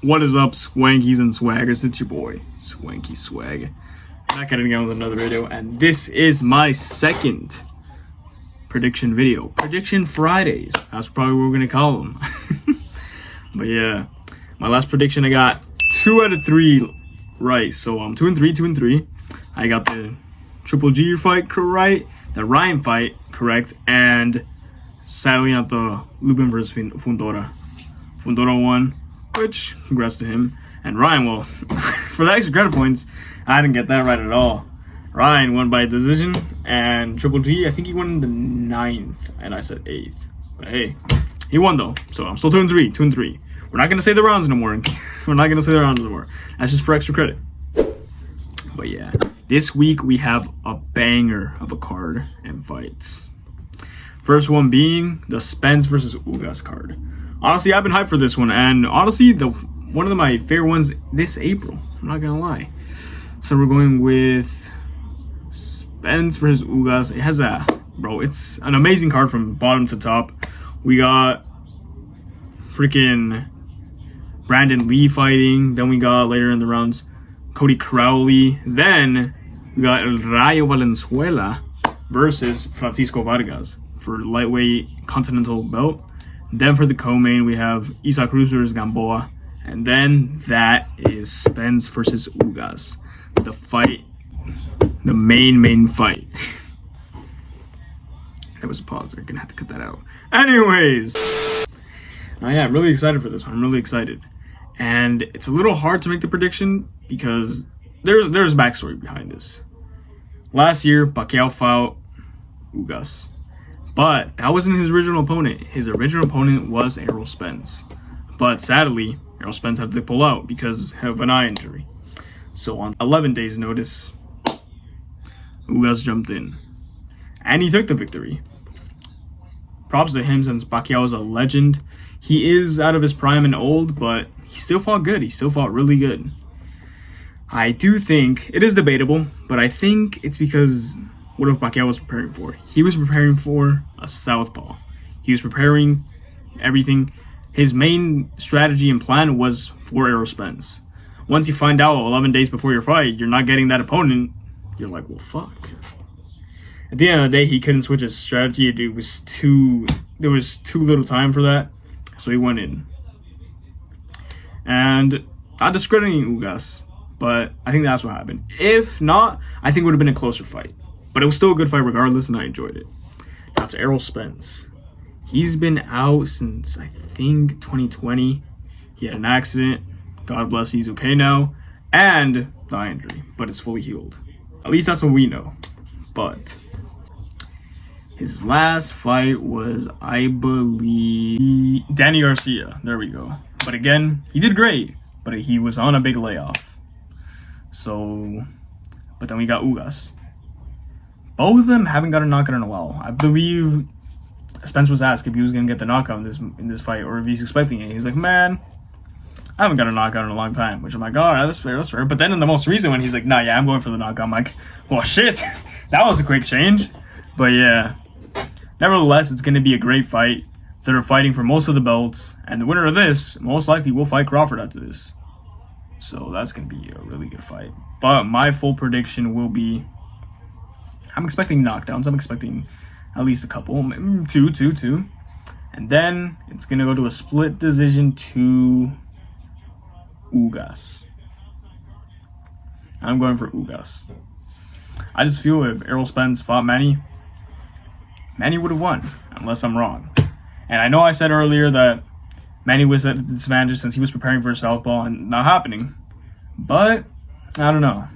What is up, Swankies and Swaggers? It's your boy, Swanky Swag. Back at it again with another video, and this is my second prediction video. Prediction Fridays. That's probably what we're gonna call them. But yeah, my last prediction I got 2 out of 3 right. So I'm 2 and 3, 2 and 3. I got the Triple G fight right, the Ryan fight correct, and sadly not the Lubin versus Fundora. Fundora won, which congrats to him. And Ryan, well, for the extra credit points, I didn't get that right at all. Ryan won by decision, and Triple G, I think he won in the 9th, and I said 8th. But hey, he won though, so I'm still 2 and 3, 2 and 3. We're not gonna say the rounds no more. We're not gonna say the rounds no more. That's just for extra credit. But yeah, this week we have a banger of a card and fights. First one being the Spence versus Ugas card. Honestly, I've been hyped for this one, and honestly, one of my favorite ones this April. I'm not gonna lie. So we're going with Spence versus Ugas. It has it's an amazing card from bottom to top. We got freaking Brandon Lee fighting. Then we got later in the rounds Cody Crowley. Then we got El Rayo Valenzuela versus Francisco Vargas for lightweight continental belt. Then for the co-main, we have Isaac Cruz versus Gamboa. And then that is Spence versus Ugas. The fight. The main fight. There was a pause there. Gonna have to cut that out. Anyways. Yeah, I'm really excited for this one. I'm really excited. And it's a little hard to make the prediction because there's backstory behind this. Last year, Pacquiao fought Ugas. But that wasn't his original opponent. His original opponent was Errol Spence. But sadly, Errol Spence had to pull out because of an eye injury. So on 11 days' notice, Ugas jumped in. And he took the victory. Props to him since Pacquiao is a legend. He is out of his prime and old, but he still fought good. He still fought really good. I do think, it is debatable, but I think it's because what if Pacquiao was preparing for? He was preparing for a southpaw. He was preparing everything. His main strategy and plan was for Errol Spence. Once you find out 11 days before your fight, you're not getting that opponent, you're like, well, fuck. At the end of the day, he couldn't switch his strategy. There was too little time for that. So he went in. And not discrediting Ugas, but I think that's what happened. If not, I think it would have been a closer fight. But it was still a good fight regardless, and I enjoyed it. Now to Errol Spence. He's been out since, I think, 2020. He had an accident. God bless, he's okay now. And the eye injury, but it's fully healed. At least that's what we know. But his last fight was, I believe, Danny Garcia. There we go. But again, he did great, but he was on a big layoff. So, but then we got Ugas. Both of them haven't got a knockout in a while. I believe Spence was asked if he was going to get the knockout in this fight, or if he's expecting it. He's like, man, I haven't got a knockout in a long time. Which I'm like, oh, that's fair. But then in the most recent one, he's like, nah, yeah, I'm going for the knockout. I'm like, well, shit, that was a quick change. But yeah, nevertheless, it's going to be a great fight. They're fighting for most of the belts, and the winner of this most likely will fight Crawford after this. So that's going to be a really good fight. But my full prediction will be, I'm expecting knockdowns. I'm expecting at least a couple, two. And then it's going to go to a split decision to Ugas. I'm going for Ugas. I just feel if Errol Spence fought Manny would have won, unless I'm wrong. And I know I said earlier that Manny was at a disadvantage since he was preparing for a southpaw and not happening. But, I don't know.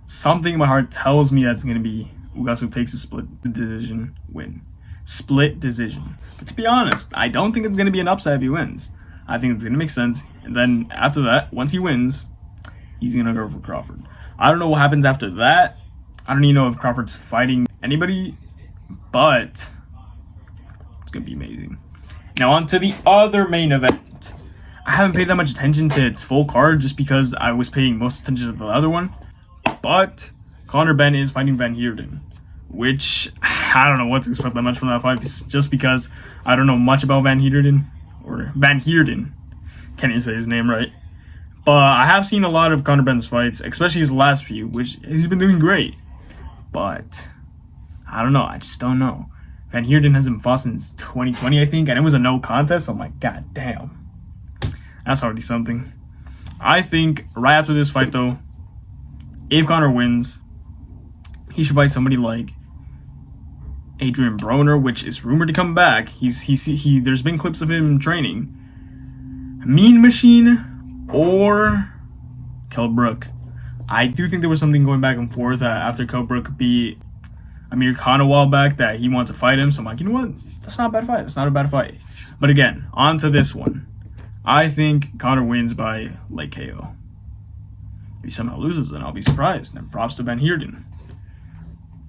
Something in my heart tells me that's going to be Ugas who takes a split decision win. Split decision. But to be honest, I don't think it's going to be an upset if he wins. I think it's going to make sense. And then after that, once he wins, he's going to go for Crawford. I don't know what happens after that. I don't even know if Crawford's fighting anybody. But it's going to be amazing. Now on to the other main event. I haven't paid that much attention to its full card just because I was paying most attention to the other one. But Conor Benn is fighting Van Heerden, which I don't know what to expect that much from that fight just because I don't know much about Van Heerden. can't even say his name right. But I have seen a lot of Conor Ben's fights, especially his last few, which he's been doing great. But I don't know. I just don't know. Van Heerden hasn't fought since 2020, I think, and it was a no contest. So I'm like, god damn. That's already something. I think right after this fight, though, if Conor wins, he should fight somebody like Adrian Broner, which is rumored to come back. There's been clips of him training. Mean Machine or Kell Brook. I do think there was something going back and forth after Kell Brook beat Amir Khan a while back that he wanted to fight him. So I'm like, you know what? That's not a bad fight. That's not a bad fight. But again, on to this one. I think Conor wins by leg KO. If he somehow loses, then I'll be surprised. And props to Van Heerden.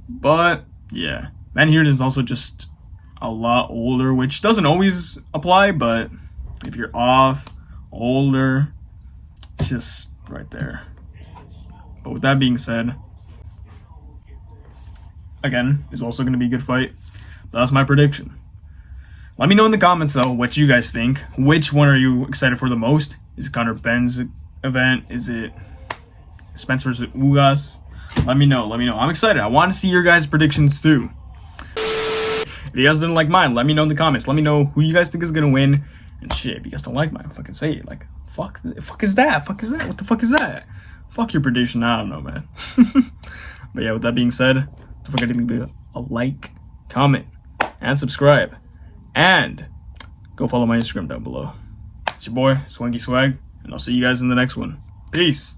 But yeah, Van Heerden is also just a lot older, which doesn't always apply. But if you're off, older, it's just right there. But with that being said, again, it's also going to be a good fight. But that's my prediction. Let me know in the comments, though, what you guys think. Which one are you excited for the most? Is it Conor Ben's event? Is it Spence versus Ugas? Let me know. Let me know. I'm excited. I want to see your guys' predictions, too. If you guys didn't like mine, let me know in the comments. Let me know who you guys think is going to win. And shit, if you guys don't like mine, fucking say it. Like, fuck is that? Fuck is that? What the fuck is that? Fuck your prediction. I don't know, man. But yeah, with that being said, don't forget to leave a like, comment, and subscribe. And go follow my Instagram down below. It's your boy, Swanky Swag, and I'll see you guys in the next one. Peace.